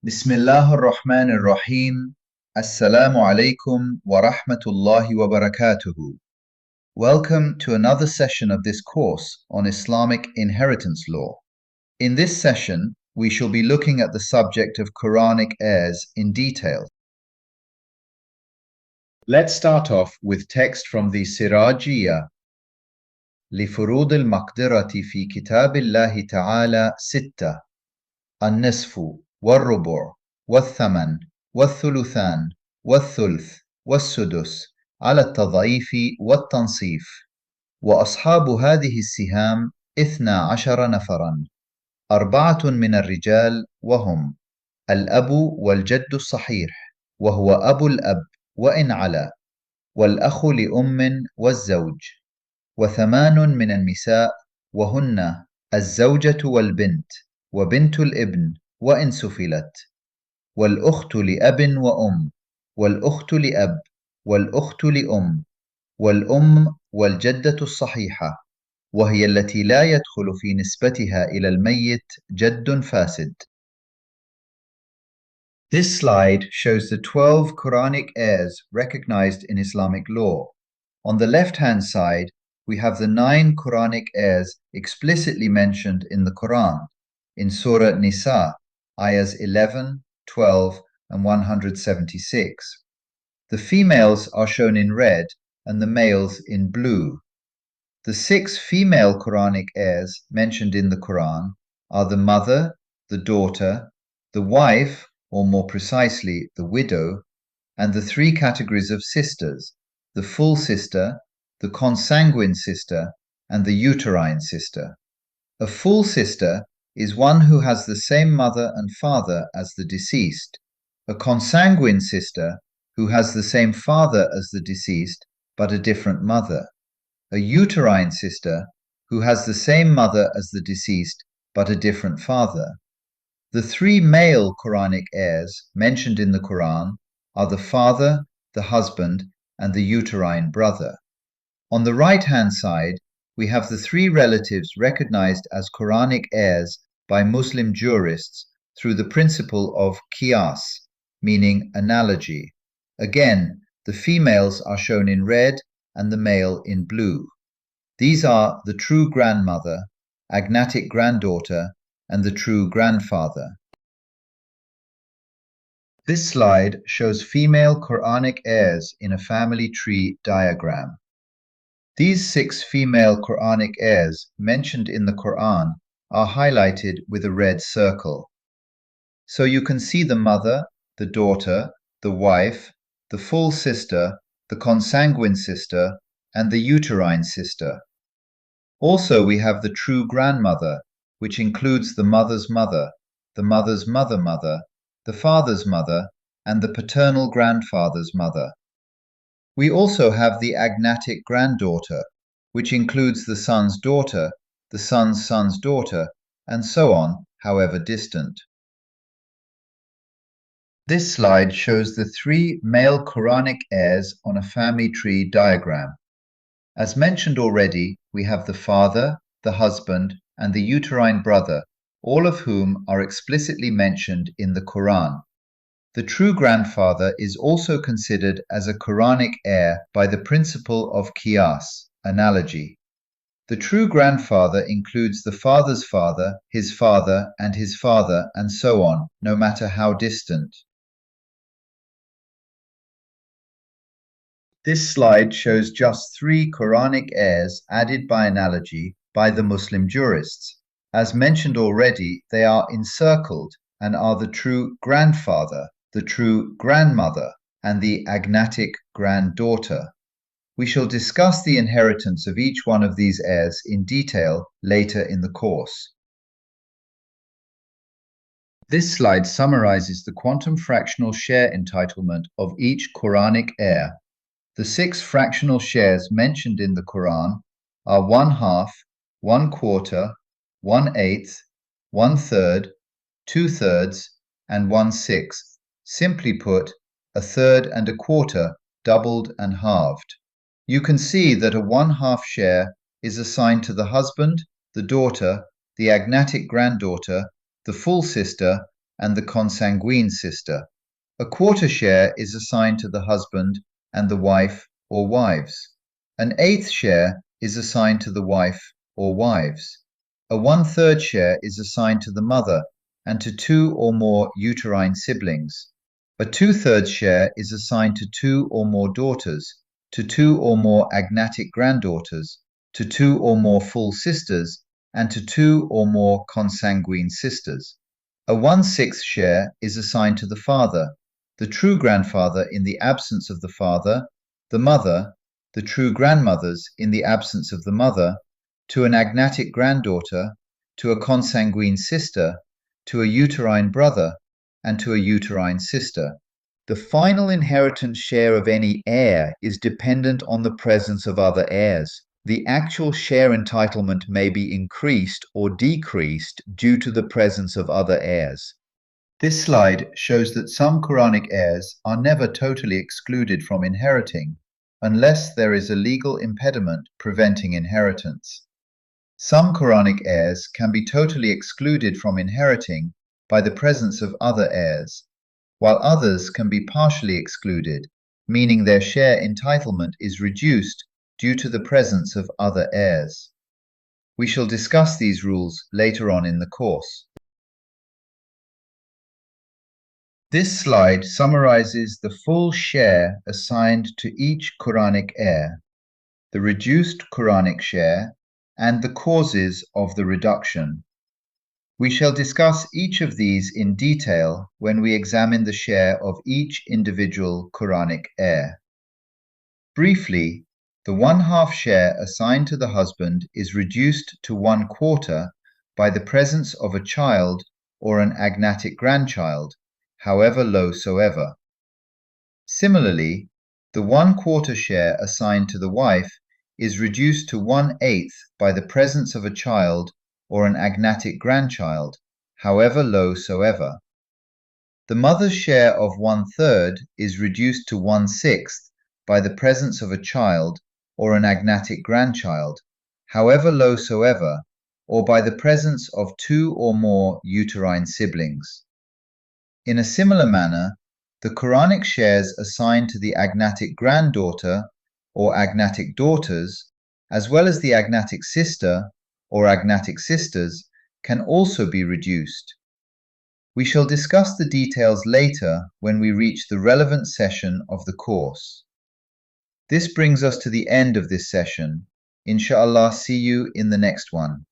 Bismillah ar-Rahman ar-Rahim. Assalamu alaikum wa rahmatullahi wa barakatuhu. Welcome to another session of this course on Islamic inheritance law. In this session, we shall be looking at the subject of Quranic heirs in detail. Let's start off with text from the Sirajiyya. لفروض المقدرة في كتاب الله تعالى ستة: النصف والربع والثمن والثلثان والثلث والسدس على التضعيف والتنصيف، وأصحاب هذه السهام 12 نفرا، 4 من الرجال وهم الأب والجد الصحيح وهو أبو الأب وإن علا، والأخ لأم والزوج، 8 من النساء وهن الزوجة والبنت وبنت الابن وإن سفلت، والأخت لأب وأم، والأخت لأب، والأخت لأم، والأم والجدة الصحيحة، وهي التي لا يدخل في نسبتها إلى الميت جد فاسد. This slide shows the 12 Quranic heirs recognized in Islamic law. On the left-hand side, we have the 9 Quranic heirs explicitly mentioned in the Quran, in Surah Nisa, ayahs 11, 12, and 176. The females are shown in red and the males in blue. The 6 female Quranic heirs mentioned in the Quran are the mother, the daughter, the wife, or more precisely, the widow, and the 3 categories of sisters: the full sister, the consanguine sister, and the uterine sister. A full sister is one who has the same mother and father as the deceased, a consanguine sister who has the same father as the deceased but a different mother, a uterine sister who has the same mother as the deceased but a different father. The 3 male Quranic heirs mentioned in the Quran are the father, the husband, and the uterine brother. On the right-hand side, we have the 3 relatives recognized as Quranic heirs by Muslim jurists through the principle of Qiyas, meaning analogy. Again, the females are shown in red and the male in blue. These are the true grandmother, agnatic granddaughter, and the true grandfather. This slide shows female Quranic heirs in a family tree diagram. These 6 female Quranic heirs mentioned in the Quran are highlighted with a red circle. So you can see the mother, the daughter, the wife, the full sister, the consanguine sister, and the uterine sister. Also, we have the true grandmother, which includes the mother's mother, the mother's mother-mother, the father's mother, and the paternal grandfather's mother. We also have the agnatic granddaughter, which includes the son's daughter, the son's son's daughter, and so on, however distant. This slide shows the 3 male Quranic heirs on a family tree diagram. As mentioned already, we have the father, the husband, and the uterine brother, all of whom are explicitly mentioned in the Quran. The true grandfather is also considered as a Quranic heir by the principle of Qiyas, analogy. The true grandfather includes the father's father, his father, and so on, no matter how distant. This slide shows just 3 Quranic heirs added by analogy by the Muslim jurists. As mentioned already, they are encircled and are the true grandfather, the true grandmother, and the agnatic granddaughter. We shall discuss the inheritance of each one of these heirs in detail later in the course. This slide summarizes the quantum fractional share entitlement of each Quranic heir. The 6 fractional shares mentioned in the Quran are 1/2, 1/4, 1/8, 1/3, 2/3, and 1/6. Simply put, 1/3 and 1/4 doubled and halved. You can see that a 1/2 share is assigned to the husband, the daughter, the agnatic granddaughter, the full sister, and the consanguine sister. A quarter share is assigned to the husband and the wife or wives. An eighth share is assigned to the wife or wives. A 1/3 share is assigned to the mother and to 2 or more uterine siblings. A 2/3 share is assigned to 2 or more daughters, to 2 or more agnatic granddaughters, to 2 or more full sisters, and to 2 or more consanguine sisters. A 1/6 share is assigned to the father, the true grandfather in the absence of the father, the mother, the true grandmothers in the absence of the mother, to an agnatic granddaughter, to a consanguine sister, to a uterine brother, and to a uterine sister. The final inheritance share of any heir is dependent on the presence of other heirs. The actual share entitlement may be increased or decreased due to the presence of other heirs. This slide shows that some Quranic heirs are never totally excluded from inheriting, unless there is a legal impediment preventing inheritance. Some Quranic heirs can be totally excluded from inheriting by the presence of other heirs, while others can be partially excluded, meaning their share entitlement is reduced due to the presence of other heirs. We shall discuss these rules later on in the course. This slide summarizes the full share assigned to each Quranic heir, the reduced Quranic share, and the causes of the reduction. We shall discuss each of these in detail when we examine the share of each individual Quranic heir. Briefly, the 1/2 share assigned to the husband is reduced to 1/4 by the presence of a child or an agnatic grandchild, however low soever. Similarly, the 1/4 share assigned to the wife is reduced to 1/8 by the presence of a child or an agnatic grandchild, however low soever. The mother's share of 1/3 is reduced to 1/6 by the presence of a child or an agnatic grandchild, however low soever, or by the presence of 2 or more uterine siblings. In a similar manner, the Quranic shares assigned to the agnatic granddaughter or agnatic daughters, as well as the agnatic sister or agnatic sisters, can also be reduced. We shall discuss the details later when we reach the relevant session of the course. This brings us to the end of this session. Inshallah, see you in the next one.